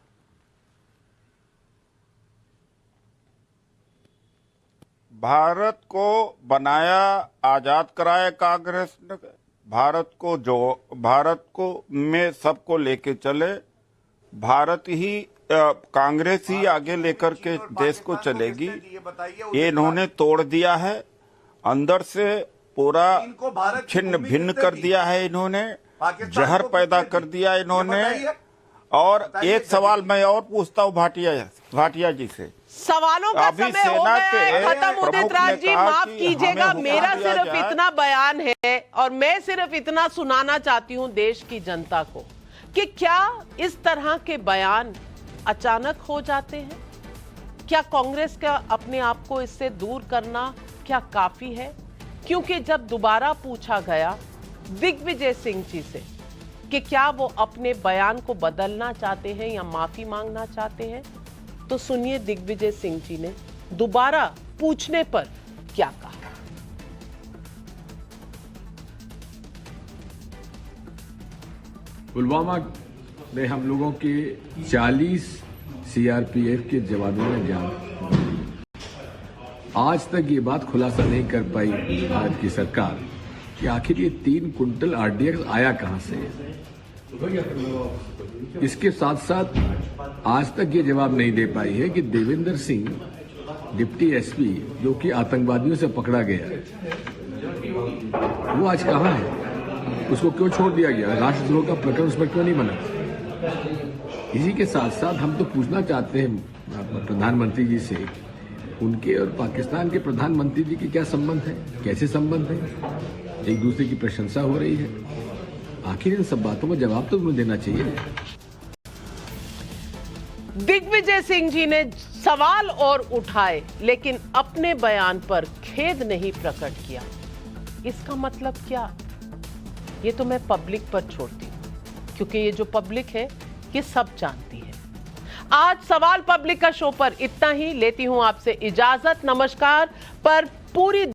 भारत को बनाया, आजाद कराया कांग्रेस ने। भारत को में सबको लेके चले। भारत ही कांग्रेस ही आगे लेकर के देश को चलेगी। ये इन्होंने तोड़ दिया है, अंदर से पूरा छिन्न भिन्न कर दिया है इन्होंने, जहर पैदा कर दिया इन्होंने। और एक सवाल मैं और पूछता हूँ भाटिया जी से। सवालों का समय हो गया है खत्म। उदित राज जी, माफ कीजिएगा, मेरा सिर्फ इतना बयान है और मैं सिर्फ इतना सुनाना चाहती हूं देश की जनता को कि क्या इस तरह के बयान अचानक हो जाते हैं? क्या कांग्रेस का अपने आप को इससे दूर करना क्या काफी है? क्योंकि जब दोबारा पूछा गया दिग्विजय सिंह जी से कि क्या वो अपने बयान को बदलना चाहते हैं या माफी मांगना चाहते हैं, तो सुनिए दिग्विजय सिंह जी ने दोबारा पूछने पर क्या कहा। पुलवामा में हम लोगों के 40 सीआरपीएफ के जवानों ने जान, आज तक ये बात खुलासा नहीं कर पाई भारत की सरकार कि आखिर ये 3 कुंटल आरडीएक्स आया कहां से। इसके साथ साथ आज तक ये जवाब नहीं दे पाई है कि देवेंद्र सिंह डिप्टी एसपी जो कि आतंकवादियों से पकड़ा गया, वो आज कहां है, उसको क्यों छोड़ दिया गया, राष्ट्रद्रोह का प्रकरण उस पर क्यों नहीं बना। इसी के साथ साथ हम तो पूछना चाहते हैं प्रधानमंत्री जी से, उनके और पाकिस्तान के प्रधानमंत्री जी की क्या संबंध है, कैसे संबंध है, एक दूसरे की प्रशंसा हो रही है। आखिर इन सब बातों का जवाब तो उन्हें देना चाहिए। दिग्विजय सिंह जी ने सवाल और उठाए लेकिन अपने बयान पर खेद नहीं प्रकट किया। इसका मतलब क्या? ये तो मैं पब्लिक पर छोड़ती हूं, क्योंकि ये जो पब्लिक है ये सब जानती है। आज सवाल पब्लिक का शो पर इतना ही। लेती हूं आपसे इजाजत। नमस्कार। पर पूरी